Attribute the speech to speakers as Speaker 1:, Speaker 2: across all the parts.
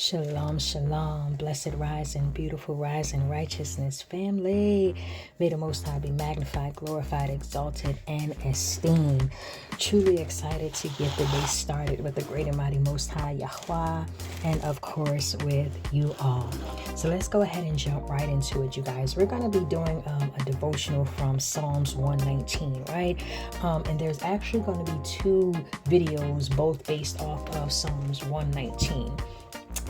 Speaker 1: Shalom, shalom, blessed rising, beautiful rising, righteousness family. May the Most High be magnified, glorified, exalted, and esteemed. Truly excited to get the day started with the great and mighty Most High Yahweh, and of course with you all. So let's go ahead and jump right into it, you guys. We're going to be doing a devotional from Psalms 119, right? And there's actually going to be two videos, both based off of Psalms 119.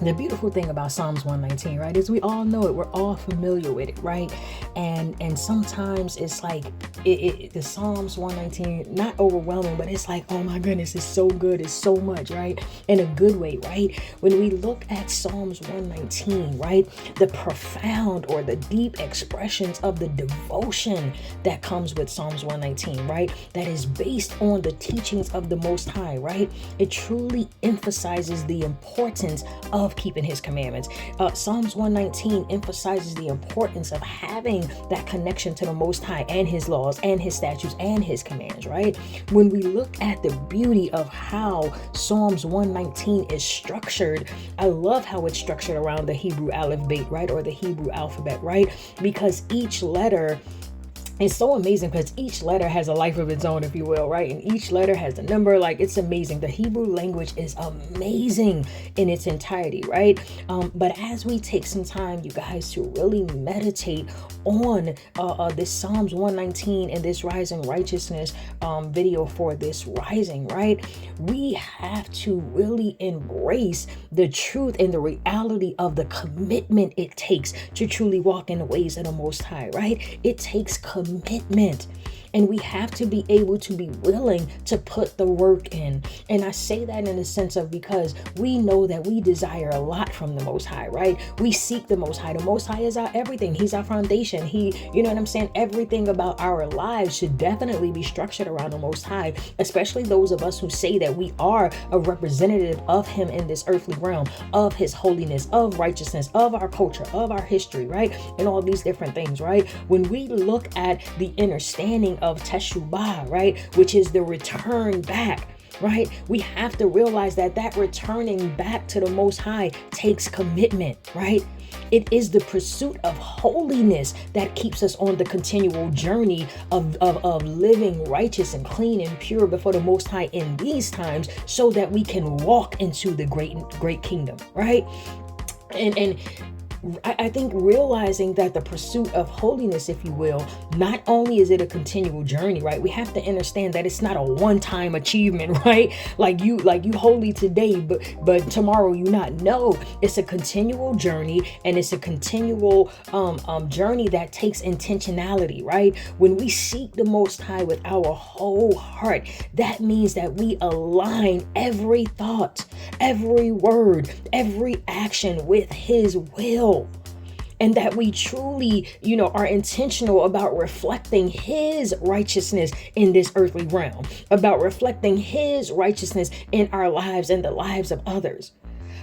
Speaker 1: The beautiful thing about Psalms 119, right, is we all know it. We're all familiar with it, right? And sometimes it's like the Psalms 119, not overwhelming, but it's like, oh my goodness, it's so good. It's so much, right? In a good way, right? When we look at Psalms 119, right, the profound or the deep expressions of the devotion that comes with Psalms 119, right, that is based on the teachings of the Most High, right? It truly emphasizes the importance of keeping his commandments. Psalms 119 emphasizes the importance of having that connection to the Most High and his laws and his statutes and his commands, right? When we look at the beauty of how Psalms 119 is structured, I love how it's structured around the Hebrew aleph-bet, right? Or the Hebrew alphabet, right? Because each letter, it's so amazing because each letter has a life of its own, if you will, right? And each letter has a number. Like, it's amazing. The Hebrew language is amazing in its entirety, right? But as we take some time, you guys, to really meditate on this Psalms 119 and this Rising Righteousness video for this rising, right? We have to really embrace the truth and the reality of the commitment it takes to truly walk in the ways of the Most High, right? It takes commitment. And we have to be able to be willing to put the work in. And I say that in the sense of, because we know that we desire a lot from the Most High, right? We seek the Most High. The Most High is our everything. He's our foundation. You know what I'm saying? Everything about our lives should definitely be structured around the Most High, especially those of us who say that we are a representative of him in this earthly realm, of his holiness, of righteousness, of our culture, of our history, right? And all these different things, right? When we look at the understanding of Teshuvah, right, which is the return back, right, we have to realize that that returning back to the Most High takes commitment, right? It is the pursuit of holiness that keeps us on the continual journey of living righteous and clean and pure before the Most High in these times, so that we can walk into the great kingdom, right? And I think realizing that the pursuit of holiness, if you will, not only is it a continual journey, right? We have to understand that it's not a one-time achievement, right? Like you holy today, but tomorrow you not. No, it's a continual journey, and it's a continual journey that takes intentionality, right? When we seek the Most High with our whole heart, that means that we align every thought, every word, every action with his will. And that we truly, are intentional about reflecting his righteousness in this earthly realm, about reflecting his righteousness in our lives and the lives of others.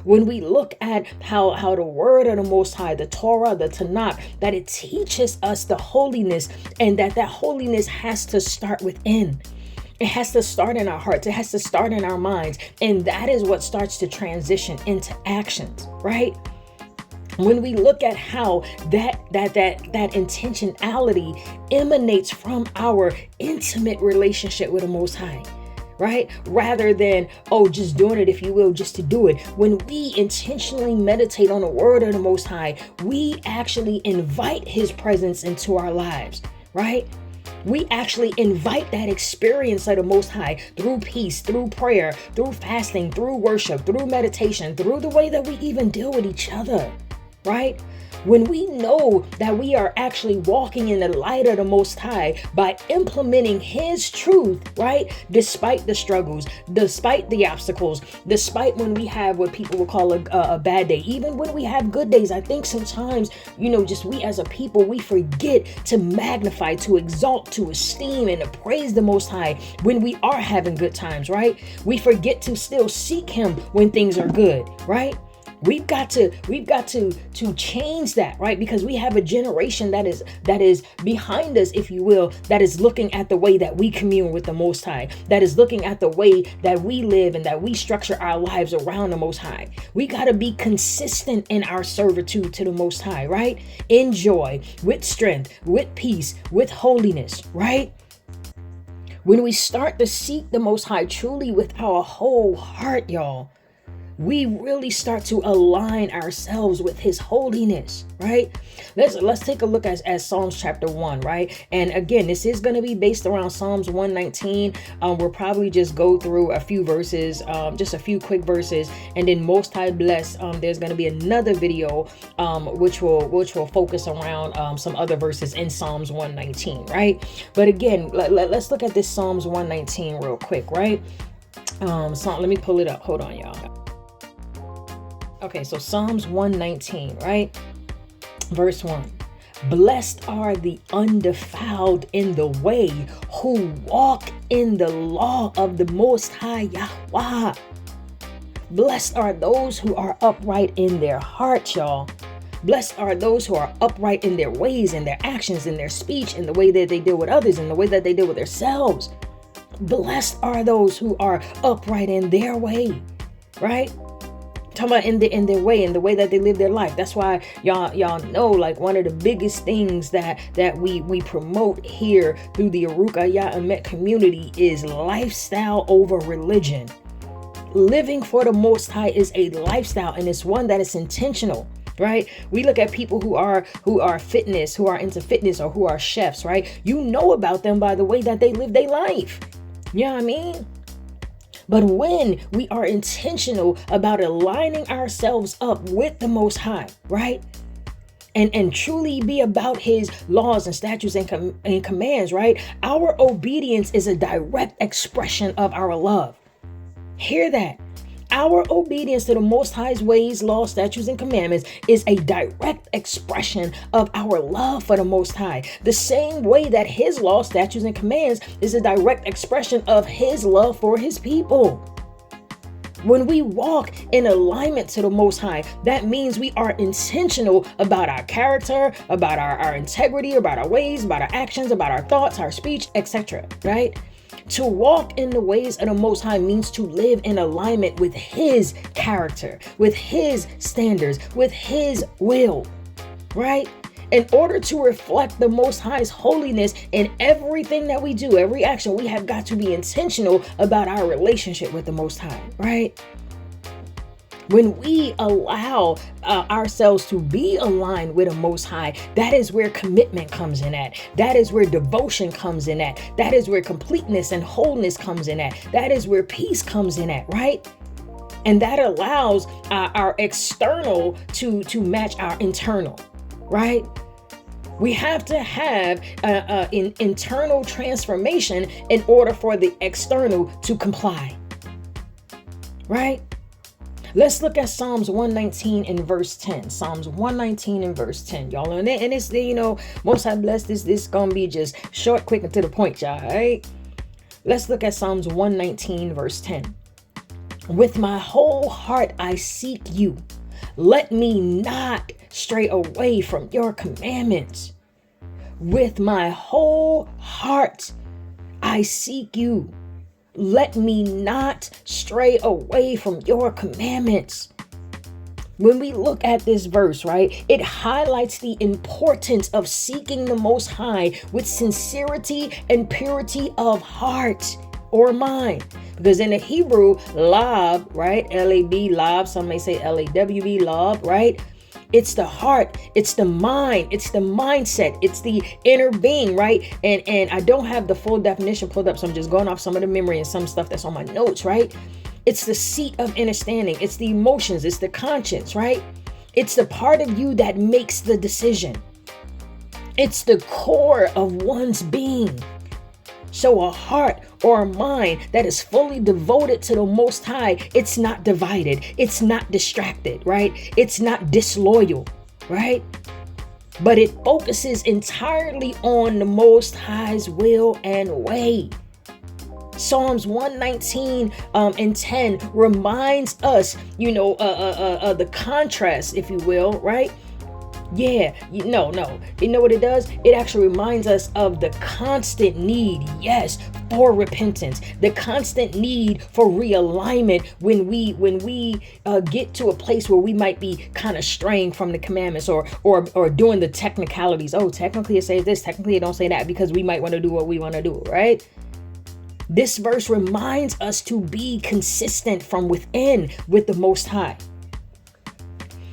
Speaker 1: When we look at how the word of the Most High, the Torah, the Tanakh, that it teaches us the holiness, and that holiness has to start within. It has to start in our hearts. It has to start in our minds. And that is what starts to transition into actions, right? When we look at how that intentionality emanates from our intimate relationship with the Most High, right? Rather than, just doing it, if you will, just to do it. When we intentionally meditate on the word of the Most High, we actually invite his presence into our lives, right? We actually invite that experience of the Most High through peace, through prayer, through fasting, through worship, through meditation, through the way that we even deal with each other. Right? When we know that we are actually walking in the light of the Most High by implementing his truth, right? Despite the struggles, despite the obstacles, despite when we have what people will call a bad day, even when we have good days. I think sometimes, just we as a people, we forget to magnify, to exalt, to esteem, and to praise the Most High when we are having good times, right? We forget to still seek him when things are good, right? We've got to change that, right? Because we have a generation that is behind us, if you will, that is looking at the way that we commune with the Most High, that is looking at the way that we live and that we structure our lives around the Most High. We got to be consistent in our servitude to the Most High, right? In joy, with strength, with peace, with holiness, right? When we start to seek the Most High truly with our whole heart, y'all, we really start to align ourselves with his holiness, right? Let's take a look at Psalms chapter 1, right? And again, this is going to be based around Psalms 119. We'll probably just go through a few verses, just a few quick verses, and then Most High bless. There's going to be another video which will focus around some other verses in Psalms 119, right? But again, let's look at this Psalms 119 real quick, right? Let me pull it up. Hold on, y'all. Okay, so Psalms 119, right? Verse 1. Blessed are the undefiled in the way, who walk in the law of the Most High Yahweh. Blessed are those who are upright in their heart, y'all. Blessed are those who are upright in their ways, in their actions, in their speech, in the way that they deal with others, in the way that they deal with themselves. Blessed are those who are upright in their way, right? Talking about in their way, in the way that they live their life. That's why y'all know, like, one of the biggest things that we promote here through the Aruka Ahmet community is lifestyle over religion. Living for the Most High is a lifestyle, and it's one that is intentional, right? We look at people who are fitness, who are into fitness, or who are chefs, right? You know about them by the way that they live their life. You know what I mean? But when we are intentional about aligning ourselves up with the Most High, right? And truly be about his laws and statutes and commands, right? Our obedience is a direct expression of our love. Hear that. Our obedience to the Most High's ways, laws, statutes, and commandments is a direct expression of our love for the Most High. The same way that his laws, statutes, and commands is a direct expression of his love for his people. When we walk in alignment to the Most High, that means we are intentional about our character, about our integrity, about our ways, about our actions, about our thoughts, our speech, etc., right? To walk in the ways of the Most High means to live in alignment with his character, with his standards, with his will, right? In order to reflect the Most High's holiness in everything that we do, every action, we have got to be intentional about our relationship with the Most High, right? When we allow ourselves to be aligned with the Most High, that is where commitment comes in at. That is where devotion comes in at. That is where completeness and wholeness comes in at. That is where peace comes in at, right? And that allows our external to match our internal, right? We have to have an internal transformation in order for the external to comply, right? Let's look at Psalms 119 and verse 10. Psalms 119 and verse 10, y'all. And it's, Most High bless this gonna be just short, quick, and to the point, y'all, all right? Let's look at Psalms 119 verse 10. With my whole heart I seek you. Let me not stray away from your commandments. With my whole heart I seek you. Let me not stray away from your commandments. When we look at this verse, right, it highlights the importance of seeking the Most High with sincerity and purity of heart or mind. Because in the Hebrew, lab, right, L-A-B, lab, some may say L-A-W-B, lab, right? It's the heart, it's the mind, it's the mindset, it's the inner being, right? And I don't have the full definition pulled up, so I'm just going off some of the memory and some stuff that's on my notes, right? It's the seat of understanding, it's the emotions, it's the conscience, right? It's the part of you that makes the decision. It's the core of one's being. So a heart or a mind that is fully devoted to the Most High, it's not divided, it's not distracted, right? It's not disloyal, right? But it focuses entirely on the Most High's will and way. Psalms 119 and 10 reminds us, the contrast, if you will, right? Yeah, no. You know what it does? It actually reminds us of the constant need, yes, for repentance, the constant need for realignment when we get to a place where we might be kind of straying from the commandments or doing the technicalities. Oh, technically it says this, technically it don't say that, because we might want to do what we want to do, right? This verse reminds us to be consistent from within with the Most High.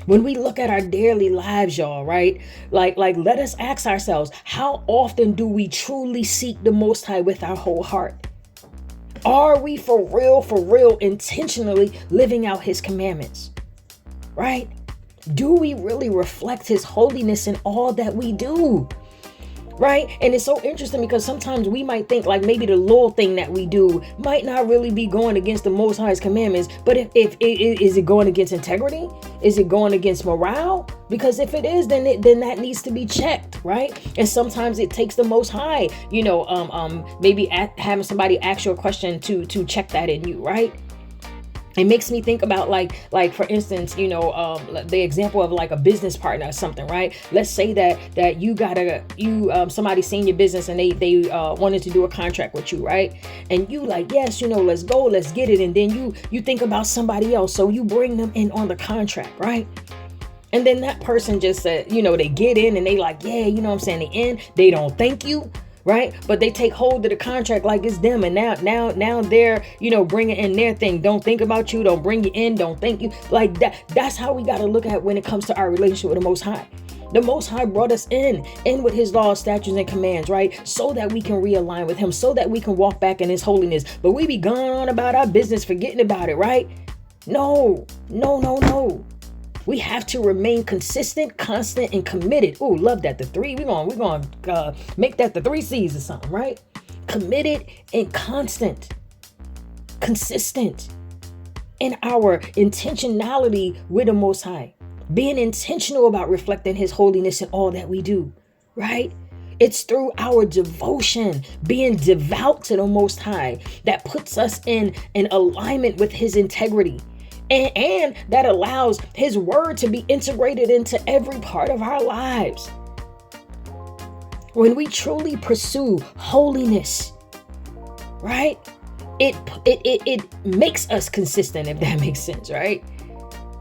Speaker 1: When we look at our daily lives, y'all, right? Like, let us ask ourselves, how often do we truly seek the Most High with our whole heart? Are we for real, intentionally living out his commandments, right? Do we really reflect his holiness in all that we do? Right? And it's so interesting because sometimes we might think like maybe the little thing that we do might not really be going against the Most High's commandments. But if is it going against integrity? Is it going against morale? Because if it is, then that needs to be checked, right? And sometimes it takes the Most High, maybe having somebody ask you a question to check that in you, right? It makes me think about like for instance, the example of like a business partner or something, right? Let's say that you somebody seen your business and they wanted to do a contract with you, right? And you like, yes, let's go, let's get it. And then you think about somebody else, so you bring them in on the contract, right? And then that person just said, they get in and they like, yeah, what I'm saying, they in, they don't thank you. Right? But they take hold of the contract like it's them. And now they're, bringing in their thing. Don't think about you. Don't bring you in. Don't thank you. Like that. That's how we got to look at when it comes to our relationship with the Most High. The Most High brought us in with his laws, statutes, and commands, right? So that we can realign with him, so that we can walk back in his holiness. But we be going on about our business, forgetting about it, right? No. We have to remain consistent, constant, and committed. Ooh, love that. The three, we're going to make that the 3 C's or something, right? Committed and constant, consistent in our intentionality with the Most High. Being intentional about reflecting his holiness in all that we do, right? It's through our devotion, being devout to the Most High, that puts us in alignment with his integrity. And that allows his word to be integrated into every part of our lives. When we truly pursue holiness, right? It makes us consistent, if that makes sense, right?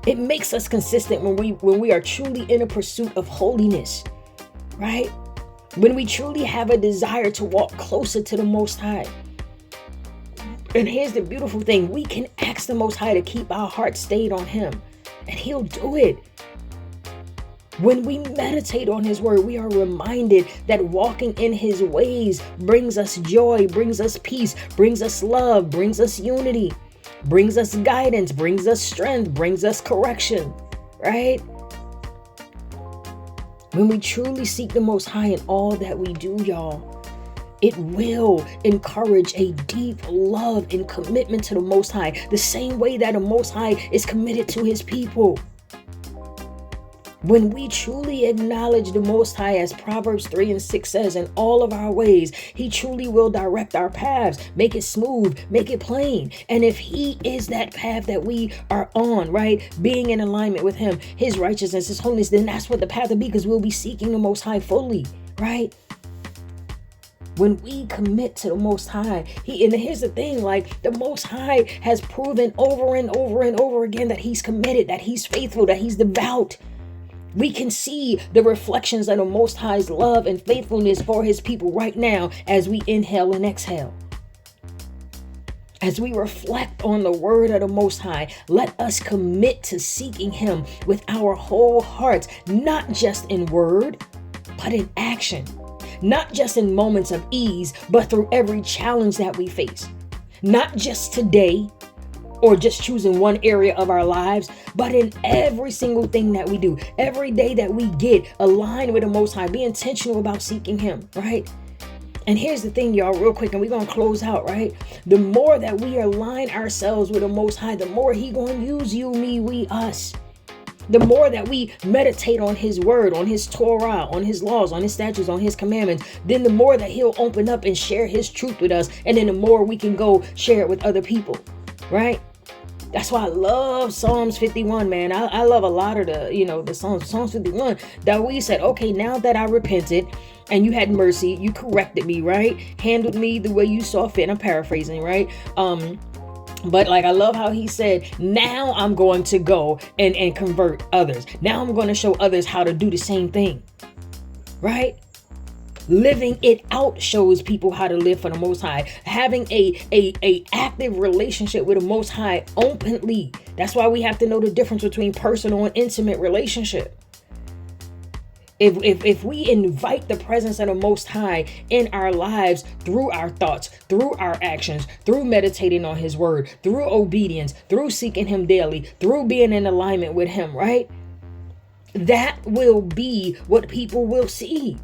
Speaker 1: It makes us consistent when we are truly in a pursuit of holiness, right? When we truly have a desire to walk closer to the Most High. And here's the beautiful thing. We can ask the Most High to keep our heart stayed on him, and he'll do it. When we meditate on his word, we are reminded that walking in his ways brings us joy, brings us peace, brings us love, brings us unity, brings us guidance, brings us strength, brings us correction, right? When we truly seek the Most High in all that we do, y'all, it will encourage a deep love and commitment to the Most High, the same way that the Most High is committed to his people. When we truly acknowledge the Most High, as Proverbs 3 and 6 says, in all of our ways, he truly will direct our paths, make it smooth, make it plain. And if he is that path that we are on, right, being in alignment with him, his righteousness, his holiness, then that's what the path will be, because we'll be seeking the Most High fully, right? When we commit to the Most High, and here's the thing, like the Most High has proven over and over and over again that he's committed, that he's faithful, that he's devout. We can see the reflections of the Most High's love and faithfulness for his people right now as we inhale and exhale. As we reflect on the word of the Most High, let us commit to seeking him with our whole hearts, not just in word, but in action. Not just in moments of ease, but through every challenge that we face. Not just today, or just choosing one area of our lives, but in every single thing that we do. Every day that we get aligned with the Most High, be intentional about seeking him, right? And here's the thing, y'all, real quick, and we're going to close out, right? The more that we align ourselves with the Most High, the more he going to use you, me, we, us. The more that we meditate on his word, on his Torah, on his laws, on his statutes, on his commandments, then the more that he'll open up and share his truth with us. And then the more we can go share it with other people, right? That's why I love Psalms 51, man. I love a lot of the Psalms 51, that we said, okay, now that I repented and you had mercy, you corrected me, right? Handled me the way you saw fit. I'm paraphrasing, right? But like, I love how he said, now I'm going to go and convert others. Now I'm going to show others how to do the same thing, right? Living it out shows people how to live for the Most High. Having a active relationship with the Most High openly. That's why we have to know the difference between personal and intimate relationship. If we invite the presence of the Most High in our lives through our thoughts, through our actions, through meditating on his word, through obedience, through seeking him daily, through being in alignment with him, right? That will be what people will see.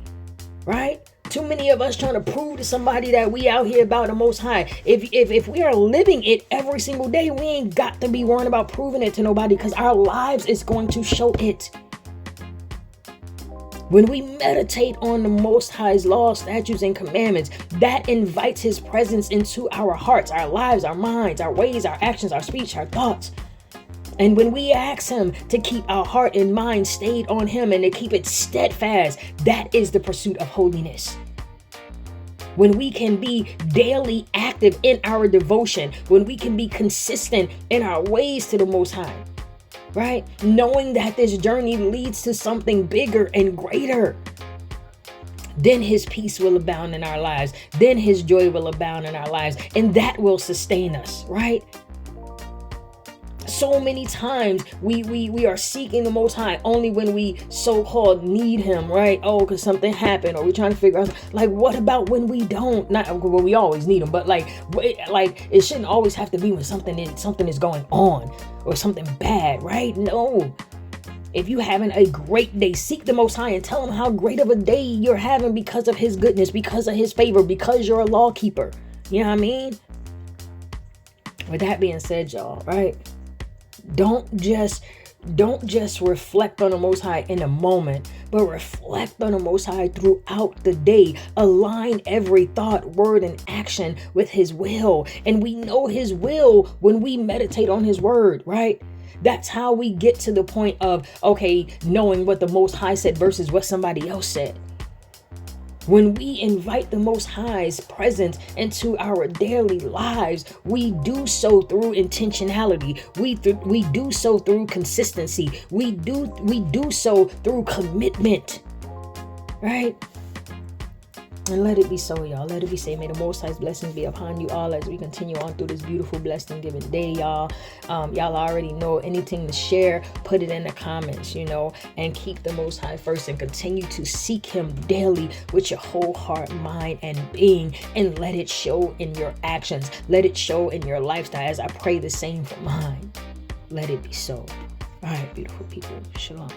Speaker 1: Right? Too many of us trying to prove to somebody that we out here about the Most High. If we are living it every single day, we ain't got to be worrying about proving it to nobody, because our lives is going to show it. When we meditate on the Most High's laws, statutes, and commandments, that invites his presence into our hearts, our lives, our minds, our ways, our actions, our speech, our thoughts. And when we ask him to keep our heart and mind stayed on him and to keep it steadfast, that is the pursuit of holiness. When we can be daily active in our devotion, when we can be consistent in our ways to the Most High, right? Knowing that this journey leads to something bigger and greater. Then his peace will abound in our lives. Then his joy will abound in our lives. And that will sustain us, right? So many times we are seeking the Most High only when we so-called need him, right? Oh, because something happened, or we're trying to figure out, like, what about when we don't? Not well, we always need him, but like it shouldn't always have to be when something is going on or something bad, right? No. If you're having a great day, seek the Most High and tell him how great of a day you're having because of his goodness, because of his favor, because you're a law keeper. You know what I mean? With that being said, y'all, right? Don't just reflect on the Most High in a moment, but reflect on the Most High throughout the day. Align every thought, word, and action with his will. And we know his will when we meditate on his word, right? That's how we get to the point of, okay, knowing what the Most High said versus what somebody else said. When we invite the Most High's presence into our daily lives, we do so through intentionality. We do so through consistency. We do so through commitment, right? And let it be so, y'all. Let it be so. May the Most High's blessings be upon you all as we continue on through this beautiful, blessed, and given day, y'all. Y'all already know, anything to share, put it in the comments, and keep the Most High first and continue to seek him daily with your whole heart, mind, and being, and let it show in your actions. Let it show in your lifestyle, as I pray the same for mine. Let it be so. All right, beautiful people. Shalom.